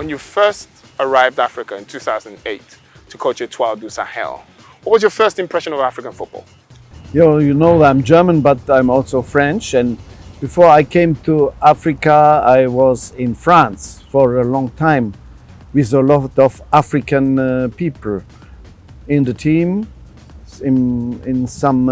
when you first arrived Africa in 2008 to coach Etoile du Sahel, what was your first impression of African football? You know I'm German, but I'm also French. And before I came to Africa, I was in France for a long time with a lot of African people in the team, in some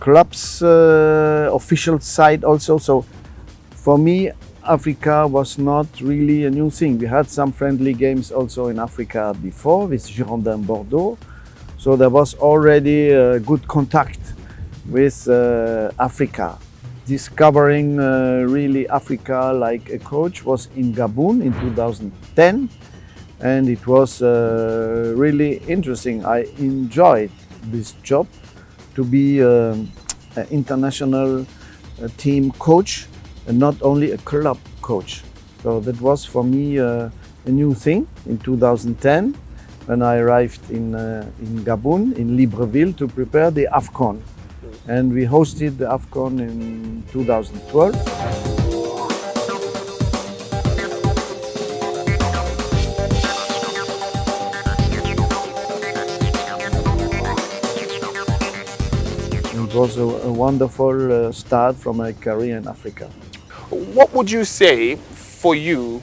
clubs, official side also. So for me, Africa was not really a new thing. We had some friendly games also in Africa before with Girondin Bordeaux. So there was already a good contact with Africa. Discovering really Africa like a coach was in Gabon in 2010, and it was really interesting. I enjoyed this job to be an international team coach and not only a club coach. So that was for me a new thing in 2010 when I arrived in Gabon, in Libreville, to prepare the AFCON. And we hosted the AFCON in 2012. It was a wonderful start from my career in Africa. What would you say for you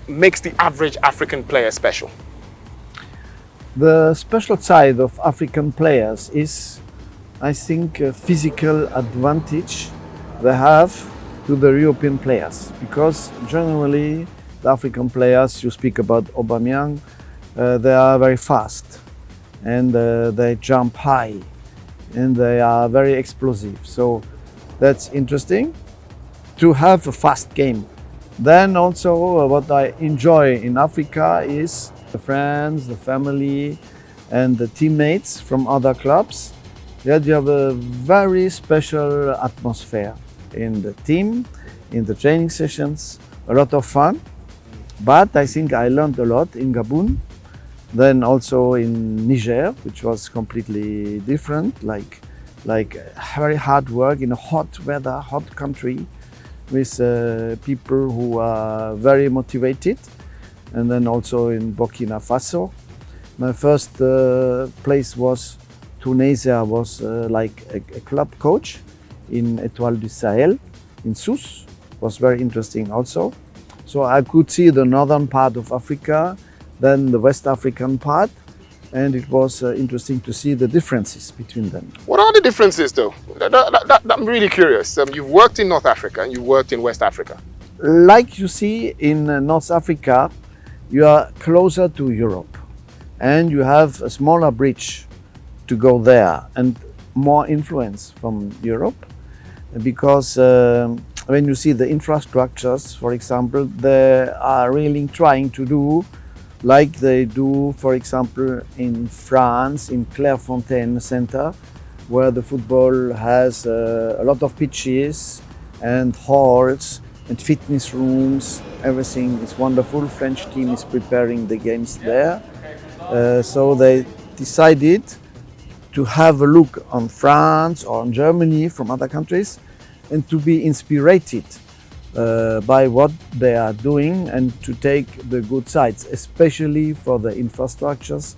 makes the average African player special? The special side of African players is, I think, a physical advantage they have to the European players, because generally the African players, you speak about Aubameyang, they are very fast and they jump high and they are very explosive. So that's interesting to have a fast game. Then also what I enjoy in Africa is the friends, the family and the teammates from other clubs. That you have a very special atmosphere in the team, in the training sessions, a lot of fun. But I think I learned a lot in Gabon, then also in Niger, which was completely different, like very hard work in a hot weather, hot country, with people who are very motivated. And then also in Burkina Faso. My first place was Tunisia, was like a club coach in Etoile du Sahel in Sousse. Was very interesting also. So I could see the northern part of Africa, then the West African part, and it was interesting to see the differences between them. What are the differences though? I'm really curious. You've worked in North Africa and you've worked in West Africa. Like you see in North Africa, you are closer to Europe and you have a smaller bridge to go there and more influence from Europe, because when you see the infrastructures, for example, they are really trying to do like they do, for example, in France, in Clairefontaine Center, where the football has a lot of pitches and halls and fitness rooms. Everything is wonderful. French team is preparing the games there. So they decided to have a look on France or on Germany from other countries and to be inspired by what they are doing and to take the good sides, especially for the infrastructures,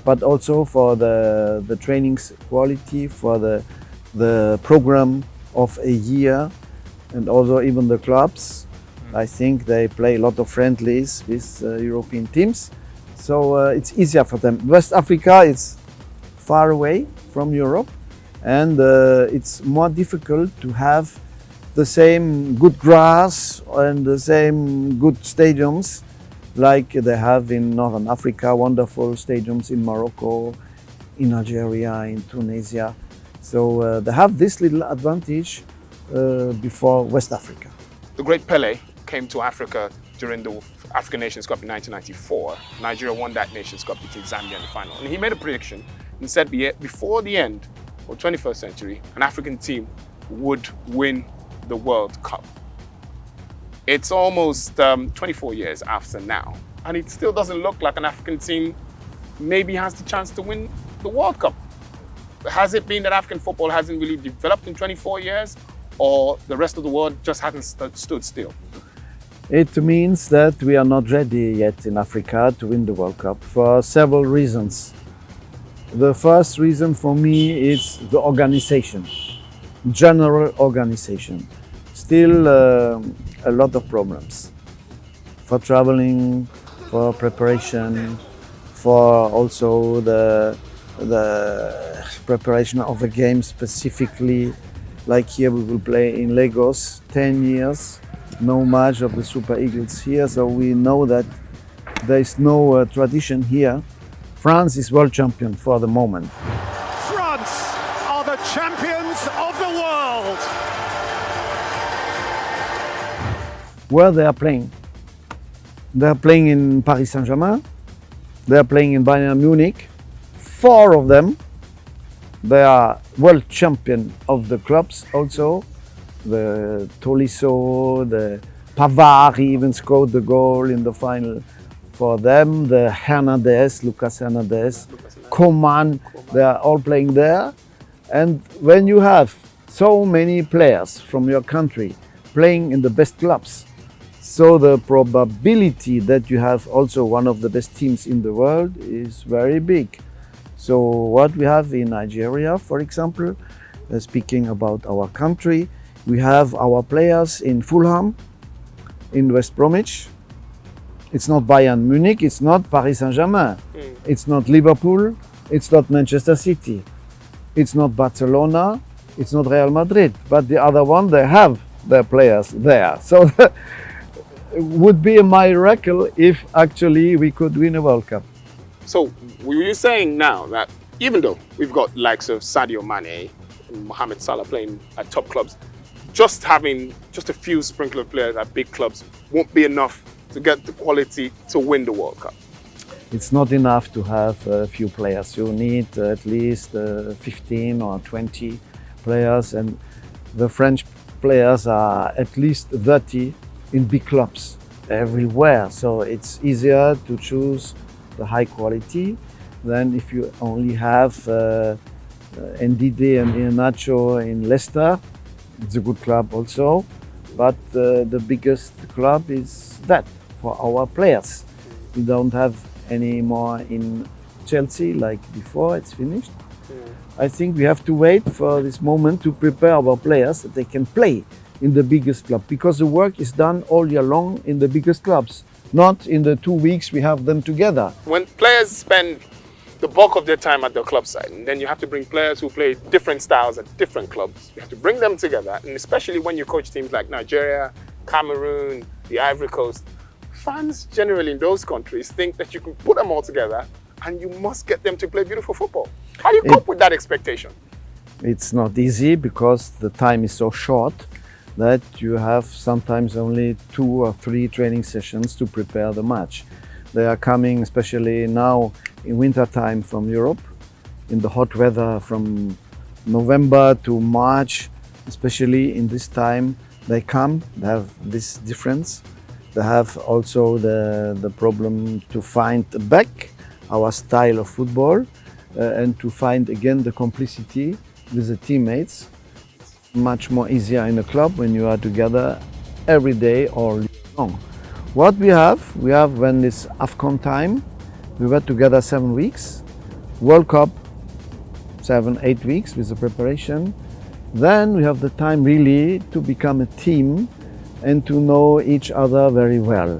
but also for the training's quality, for the program of a year, and also even the clubs. I think they play a lot of friendlies with European teams, so it's easier for them. West Africa is far away from Europe, and it's more difficult to have the same good grass and the same good stadiums like they have in Northern Africa, wonderful stadiums in Morocco, in Algeria, in Tunisia. So they have this little advantage before West Africa. The great Pele came to Africa during the African Nations Cup in 1994. Nigeria won that Nations Cup, beating Zambia in the final. And he made a prediction and said before the end of the 21st century, an African team would win the World Cup. It's almost 24 years after now, and it still doesn't look like an African team maybe has the chance to win the World Cup. Has it been that African football hasn't really developed in 24 years, or the rest of the world just hasn't stood still? It means that we are not ready yet in Africa to win the World Cup for several reasons. The first reason for me is the organization, general organization. Still a lot of problems for traveling, for preparation, for also the preparation of the game specifically. Like here we will play in Lagos, 10 years, no match of the Super Eagles here, so we know that there is no tradition here. France is world champion for the moment. France are the champions of the world. Where they are playing? They are playing in Paris Saint-Germain, they are playing in Bayern Munich, 4 of them. They are world champion of the clubs also. The Tolisso, the Pavard even scored the goal in the final for them. The Hernandez, Lucas Hernandez, Coman, they are all playing there. And when you have so many players from your country playing in the best clubs, so the probability that you have also one of the best teams in the world is very big. So what we have in Nigeria, for example, speaking about our country, we have our players in Fulham, in West Bromwich. It's not Bayern Munich, it's not Paris Saint-Germain, it's not Liverpool, it's not Manchester City, it's not Barcelona, it's not Real Madrid, but the other one, they have their players there. So it would be a miracle if actually we could win a World Cup. So were you saying now that even though we've got likes of Sadio Mane and Mohamed Salah playing at top clubs, just having just a few sprinkle of players at big clubs won't be enough to get the quality to win the World Cup? It's not enough to have a few players. You need at least 15 or 20 players, and the French players are at least 30 in big clubs everywhere. So it's easier to choose the high quality than if you only have Ndidi and Iheanacho in Leicester. It's a good club also, but the biggest club is that for our players. We don't have any more in Chelsea like before, it's finished. I think we have to wait for this moment to prepare our players that they can play in the biggest club, because the work is done all year long in the biggest clubs, not in the 2 weeks we have them together. When players spend the bulk of their time at their club side, and then you have to bring players who play different styles at different clubs, you have to bring them together, and especially when you coach teams like Nigeria, Cameroon, the Ivory Coast, fans generally in those countries think that you can put them all together and you must get them to play beautiful football. How do you cope with that expectation? It's not easy because the time is so short that you have sometimes only 2 or 3 training sessions to prepare the match. They are coming, especially now in winter time, from Europe, in the hot weather from November to March, especially in this time they come, they have this difference. They have also the problem to find back our style of football and to find again the complicity with the teammates. Much more easier in a club when you are together every day all year long. What we have when it's AFCON time, we were together 7 weeks, World Cup 7-8 weeks with the preparation. Then we have the time really to become a team and to know each other very well.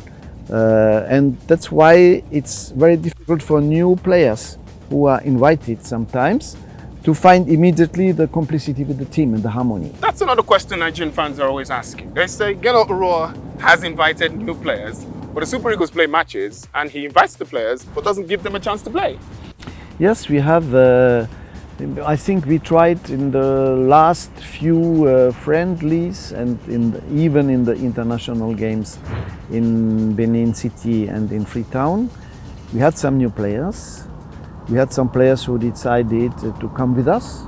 And that's why it's very difficult for new players who are invited sometimes to find immediately the complicity with the team and the harmony. That's another question Nigerian fans are always asking. They say Gernot Rohr has invited new players, but the Super Eagles play matches and he invites the players but doesn't give them a chance to play. Yes, we have, I think we tried in the last few friendlies and even in the international games in Benin City and in Freetown. We had some new players. We had some players who decided to come with us,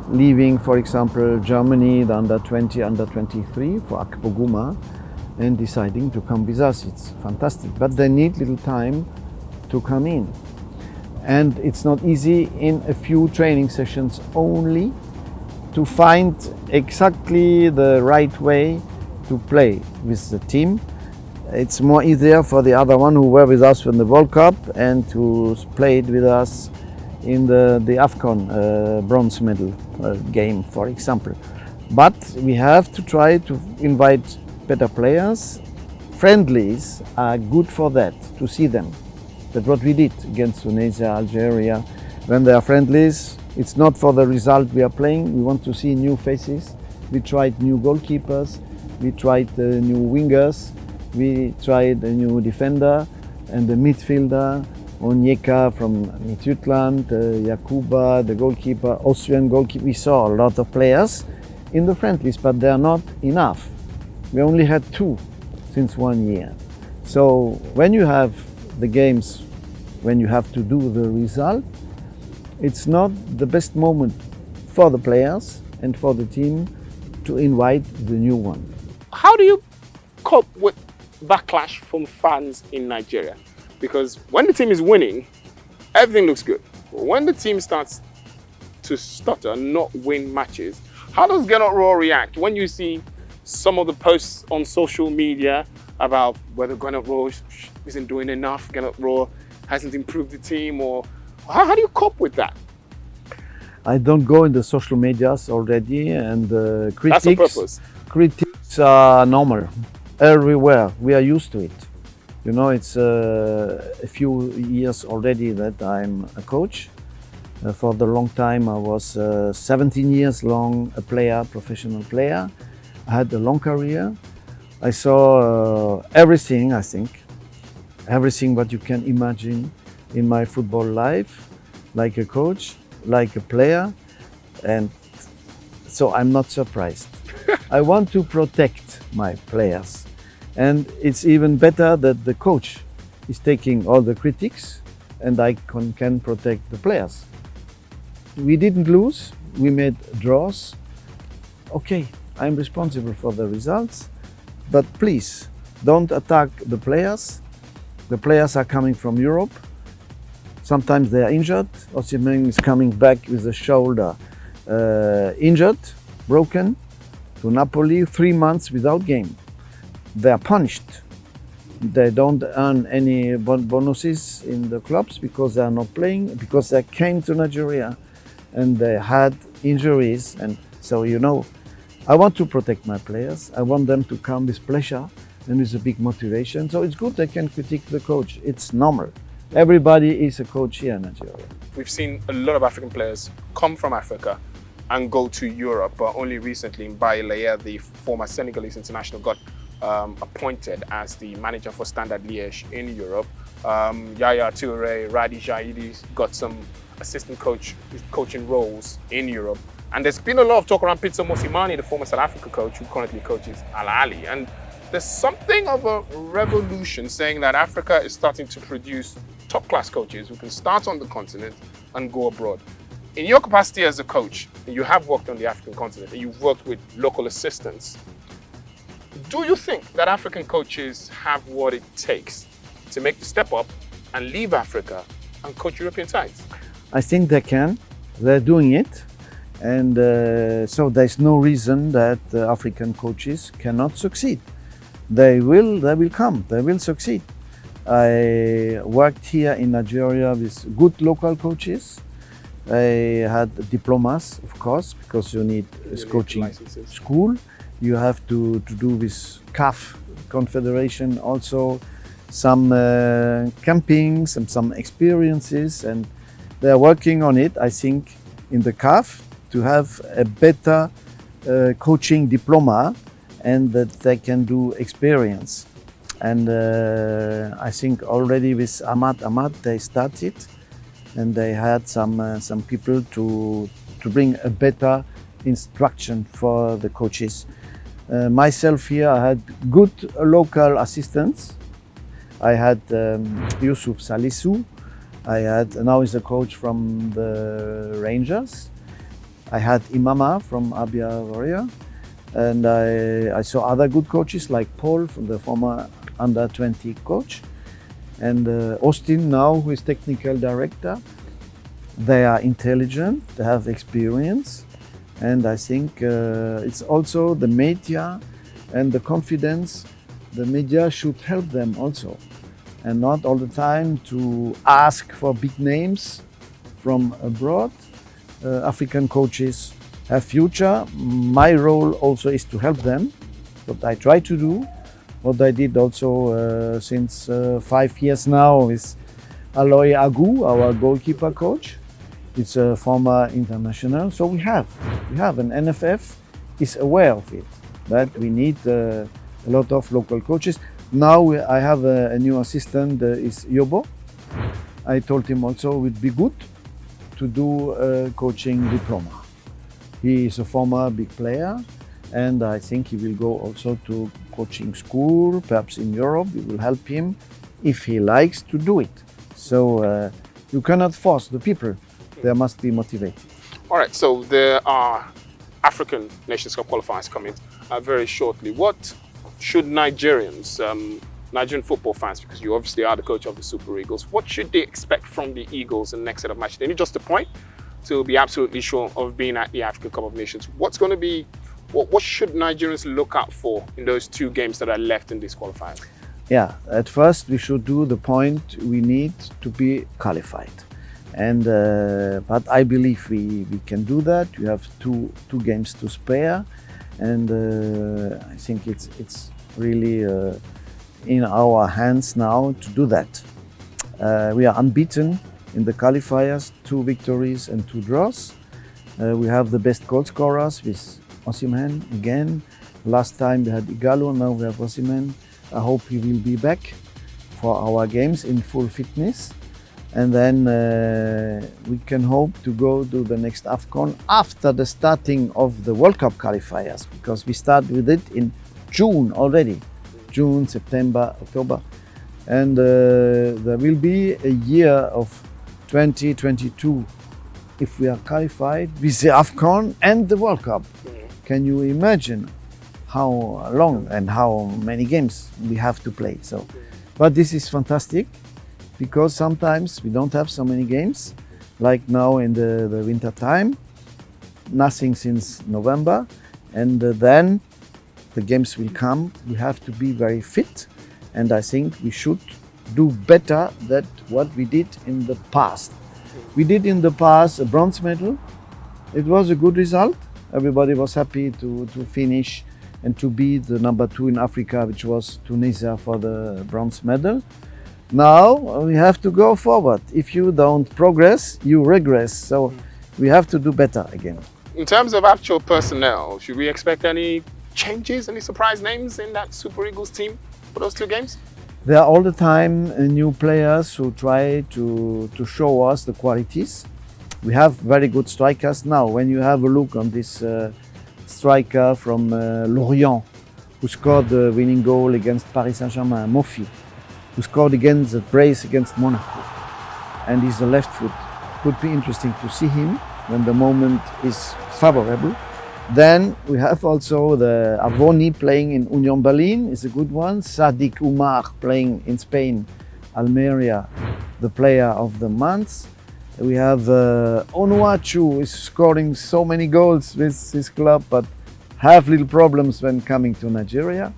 leaving, for example, Germany, the under-20, under-23 for Akpoguma, and deciding to come with us. It's fantastic, but they need little time to come in. And it's not easy in a few training sessions only to find exactly the right way to play with the team. it's more easier for the other one who were with us in the World Cup and who played with us in the AFCON bronze medal game, for example. But we have to try to invite better players. Friendlies are good for that, to see them. That's what we did against Tunisia, Algeria. When they are friendlies, it's not for the result we are playing. We want to see new faces. We tried new goalkeepers. We tried new wingers. We tried a new defender and the midfielder, Onyeka from Midtjylland, Yakuba, the goalkeeper, Austrian goalkeeper. We saw a lot of players in the friendlies, but they are not enough. We only had 2 since 1 year. So when you have the games, when you have to do the result, it's not the best moment for the players and for the team to invite the new one. How do you cope with backlash from fans in Nigeria? Because when the team is winning, everything looks good. When the team starts to stutter and not win matches, how does Gernot Rohr react when you see some of the posts on social media about whether Gernot Rohr isn't doing enough, Gernot Rohr hasn't improved the team, or how do you cope with that? I don't go in the social medias already, and That's on purpose. critics are normal everywhere. We are used to it. You know, it's a few years already that I'm a coach. For the long time, I was 17 years long a player, professional player. I had a long career. I saw everything, I think, everything what you can imagine in my football life, like a coach, like a player, and so I'm not surprised. I want to protect my players, and it's even better that the coach is taking all the critics and I can protect the players. We didn't lose, we made draws. Okay, I'm responsible for the results, but please don't attack the players. The players are coming from Europe. Sometimes they are injured. Osimhen is coming back with the shoulder injured, broken, to Napoli, 3 months without game. They are punished. They don't earn any bonuses in the clubs because they are not playing, because they came to Nigeria and they had injuries. And so, you know, I want to protect my players. I want them to come with pleasure and with a big motivation. So it's good they can critique the coach. It's normal. Everybody is a coach here in Nigeria. We've seen a lot of African players come from Africa and go to Europe, but only recently Mbaye Laye, the former Senegalese international, got appointed as the manager for Standard Liège in Europe. Yaya Toure, Radi Jaidi got some assistant coaching roles in Europe. And there's been a lot of talk around Pitso Mosimane, the former South Africa coach who currently coaches Al Ahly. And there's something of a revolution saying that Africa is starting to produce top-class coaches who can start on the continent and go abroad. In your capacity as a coach, you have worked on the African continent and you've worked with local assistants. Do you think that African coaches have what it takes to make the step up and leave Africa and coach European sides? I think they can. They're doing it. And so there's no reason that African coaches cannot succeed. They will come, they will succeed. I worked here in Nigeria with good local coaches. I had diplomas, of course, because you need coaching school. You have to do with CAF Confederation also some campings and some experiences, and they are working on it, I think, in the CAF to have a better coaching diploma and that they can do experience. And I think already with Ahmad they started, and they had some people to bring a better instruction for the coaches. Myself here, I had good local assistants. I had Yusuf Salisu. Now he's a coach from the Rangers. I had Imama from Abia Warrior. And I saw other good coaches like Paul, from the former under-20 coach, and Austin now, who is technical director. They are intelligent, they have experience, and I think it's also the media and the confidence the media should help them also, and not all the time to ask for big names from abroad. African coaches have future. My role also is to help them, what I try to do, what I did also since 5 years now with Aloy Agu, our goalkeeper coach. It's a former international, so we have, and NFF is aware of it, that we need a lot of local coaches. Now I have a new assistant, is Yobo. I told him also it would be good to do a coaching diploma. He is a former big player, and I think he will go also to coaching school, perhaps in Europe. We will help him if he likes to do it. So you cannot force the people. They must be motivated. All right, so there are African Nations Cup qualifiers coming very shortly. What should Nigerians, Nigerian football fans, because you obviously are the coach of the Super Eagles, what should they expect from the Eagles in the next set of matches? They need just a point to be absolutely sure of being at the African Cup of Nations. What's going to be, what should Nigerians look out for in those 2 games that are left in these qualifiers? Yeah, at first we should do the point we need to be qualified. And but I believe we can do that. We have two games to spare, and I think it's really in our hands now to do that. We are unbeaten in the qualifiers, 2 victories and 2 draws. We have the best goal scorers with Osimhen again. Last time we had Igalo, now we have Osimhen. I hope he will be back for our games in full fitness. And then we can hope to go to the next AFCON after the starting of the World Cup qualifiers, because we start with it in June already. June, September, October. And there will be a year of 2022 if we are qualified with the AFCON and the World Cup. Can you imagine how long and how many games we have to play? So, but this is fantastic, because sometimes we don't have so many games, like now in the winter time, nothing since November, and then the games will come. We have to be very fit, and I think we should do better than what we did in the past. We did in the past a bronze medal. It was a good result. Everybody was happy to finish and to be the number 2 in Africa, which was Tunisia, for the bronze medal. Now we have to go forward. If you don't progress, you regress. So we have to do better again. In terms of actual personnel, should we expect any changes, any surprise names in that Super Eagles team for those 2 games? There are all the time new players who try to show us the qualities. We have very good strikers now. When you have a look on this striker from Lorient, who scored the winning goal against Paris Saint-Germain, Mofi, who scored against the brace against Monaco, and he's a left foot. Could be interesting to see him when the moment is favorable. Then we have also the Avoni playing in Union Berlin, is a good one. Sadiq Umar playing in Spain, Almeria, the player of the month. We have Onuachu is scoring so many goals with his club, but have little problems when coming to Nigeria.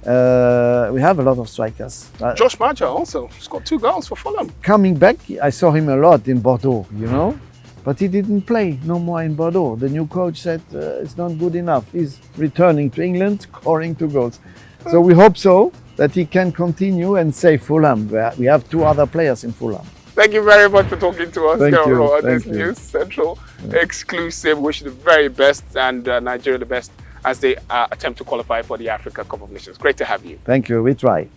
We have a lot of strikers. Josh Maja also scored 2 goals for Fulham. Coming back, I saw him a lot in Bordeaux, you know, but he didn't play no more in Bordeaux. The new coach said it's not good enough. He's returning to England, scoring 2 goals. So we hope so that he can continue and save Fulham. We have 2 other players in Fulham. Thank you very much for talking to us, Thank Gernot you. Rohr, on Thank this you. News Central exclusive. Wish you the very best, and Nigeria the best as they attempt to qualify for the Africa Cup of Nations. Great to have you. Thank you. We try.